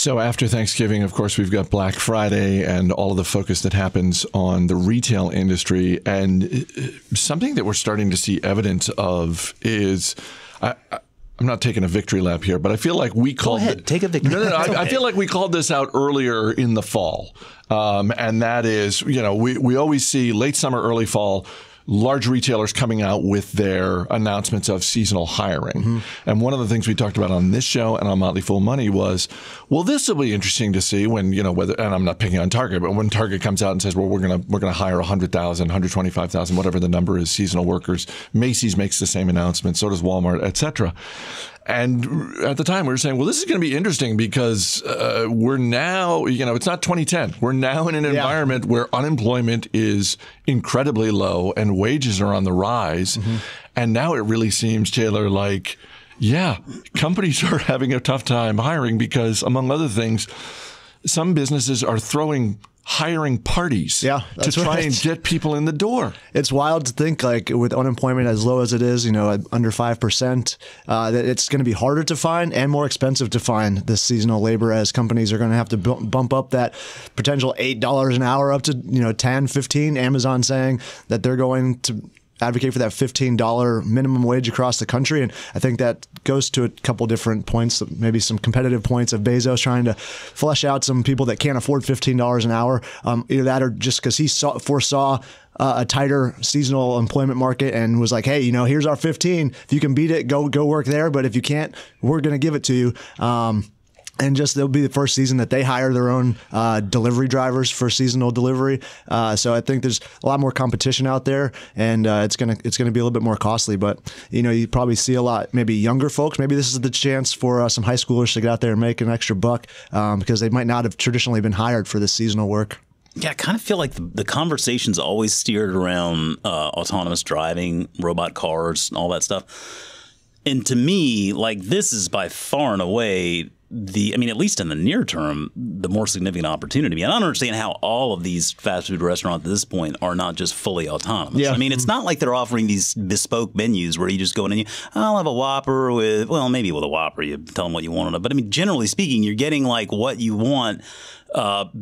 So after Thanksgiving, of course, we've got Black Friday and all of the focus that happens on the retail industry. And something that we're starting to see evidence of is, I'm not taking a victory lap here, but I feel like we called it. Take a victory lap. I feel like we called this out earlier in the fall. And that is, we always see late summer, early fall, large retailers coming out with their announcements of seasonal hiring. Mm-hmm. And one of the things we talked about on this show and on Motley Fool Money was, well, this will be interesting to see when, whether, and I'm not picking on Target, but when Target comes out and says, well, we're going to hire 100,000, 125,000, whatever the number is, seasonal workers. Macy's makes the same announcement. So does Walmart, et cetera. And at the time, we were saying, well, this is going to be interesting because we're now, it's not 2010. We're now in an environment where unemployment is incredibly low and wages are on the rise. Mm-hmm. And now it really seems, Taylor, like, companies are having a tough time hiring because, among other things, some businesses are throwing hiring parties to try and get people in the door. It's wild to think, like, with unemployment as low as it is, under 5%, that it's going to be harder to find and more expensive to find this seasonal labor, as companies are going to have to bump up that potential $8 an hour up to, 10, 15. Amazon saying that they're going to advocate for that $15 minimum wage across the country. And I think that goes to a couple different points, maybe some competitive points of Bezos trying to flesh out some people that can't afford $15 an hour. Either that or just because he foresaw a tighter seasonal employment market and was like, hey, here's our 15. If you can beat it, go work there. But if you can't, we're going to give it to you. And just it'll be the first season that they hire their own delivery drivers for seasonal delivery. So I think there's a lot more competition out there, and it's gonna be a little bit more costly. But you probably see a lot, maybe younger folks. Maybe this is the chance for some high schoolers to get out there and make an extra buck because they might not have traditionally been hired for this seasonal work. Yeah, I kind of feel like the conversation's always steered around autonomous driving, robot cars, all that stuff. And to me, like, this is by far and away at least in the near term, the more significant opportunity. And I don't understand how all of these fast food restaurants at this point are not just fully autonomous. Yeah. I mean, it's not like they're offering these bespoke menus where you just go in and I'll have a Whopper maybe with a Whopper, you tell them what you want on it. But I mean, generally speaking, you're getting like what you want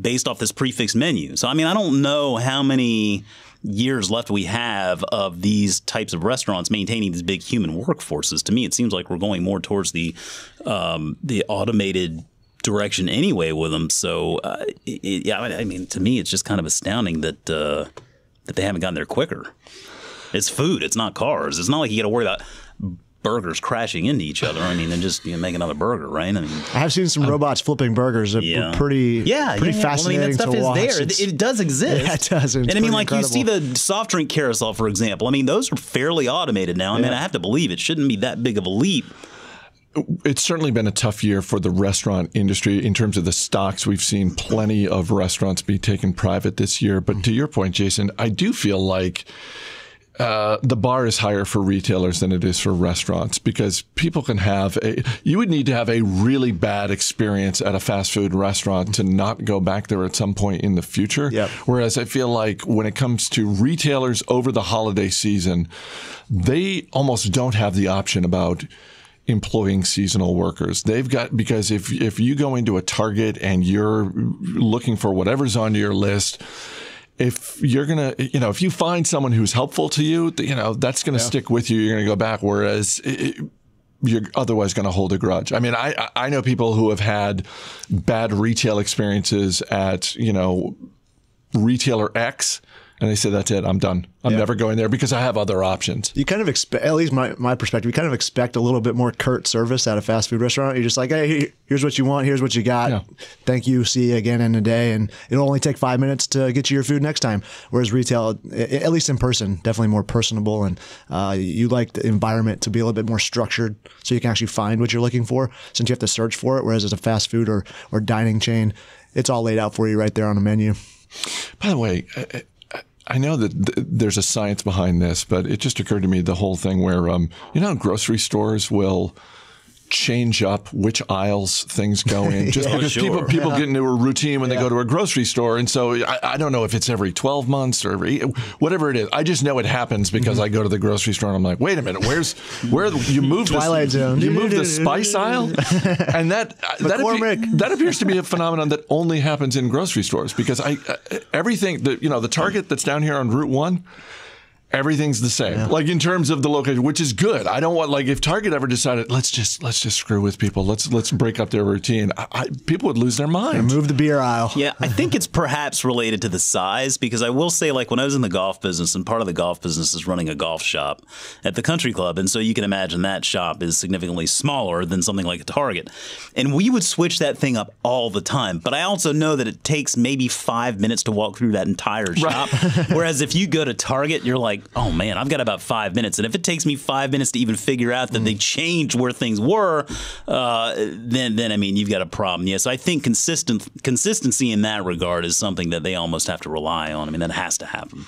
based off this prefix menu. So, I mean, I don't know how many years left we have of these types of restaurants maintaining these big human workforces. To me, it seems like we're going more towards the automated direction anyway with them. So, I mean, to me, it's just kind of astounding that they haven't gotten there quicker. It's food. It's not cars. It's not like you got to worry about burgers crashing into each other. I mean, and just make another burger, right? I mean, I have seen some robots flipping burgers. They're pretty fascinating that stuff to watch. Is there. It does exist. Yeah, it does. And I mean, like incredible. You see the soft drink carousel, for example. I mean, those are fairly automated now. I mean, I have to believe it shouldn't be that big of a leap. It's certainly been a tough year for the restaurant industry in terms of the stocks. We've seen plenty of restaurants be taken private this year. But to your point, Jason, I do feel like the bar is higher for retailers than it is for restaurants because people can you would need to have a really bad experience at a fast food restaurant to not go back there at some point in the future. Yep. Whereas I feel like when it comes to retailers over the holiday season, they almost don't have the option about employing seasonal workers. Because if you go into a Target and you're looking for whatever's on your list, if you're going to, if you find someone who's helpful to you, that's going to stick with you. You're going to go back. Whereas you're otherwise going to hold a grudge. I mean, I know people who have had bad retail experiences at, retailer X. And they say, that's it, I'm done. I'm never going there because I have other options. You kind of expect, at least my perspective, you kind of expect a little bit more curt service at a fast food restaurant. You're just like, hey, here's what you want. Here's what you got. Yeah. Thank you. See you again in a day. And it'll only take 5 minutes to get you your food next time. Whereas retail, at least in person, definitely more personable. And you like the environment to be a little bit more structured so you can actually find what you're looking for since you have to search for it. Whereas as a fast food or dining chain, it's all laid out for you right there on the menu. By the way, I know that there's a science behind this, but it just occurred to me the whole thing where, grocery stores will change up which aisles things go in, just because sure. people get into a routine when they go to a grocery store. And so I don't know if it's every 12 months or whatever it is. I just know it happens because I go to the grocery store and I'm like, wait a minute, where you moved Twilight Zone. You moved the spice aisle? And that appears to be a phenomenon that only happens in grocery stores, because everything, the Target that's down here on Route 1, everything's the same, like in terms of the location, which is good. I don't want, like, if Target ever decided let's just screw with people, let's break up their routine, people would lose their mind. Move the beer aisle. Yeah, I think it's perhaps related to the size, because I will say, like, when I was in the golf business, and part of the golf business is running a golf shop at the country club, and so you can imagine that shop is significantly smaller than something like a Target, and we would switch that thing up all the time. But I also know that it takes maybe 5 minutes to walk through that entire shop, whereas if you go to Target, you're like, oh man, I've got about 5 minutes. And if it takes me 5 minutes to even figure out that they changed where things were, then I mean, you've got a problem. Yes, I think consistency in that regard is something that they almost have to rely on. I mean, that has to happen.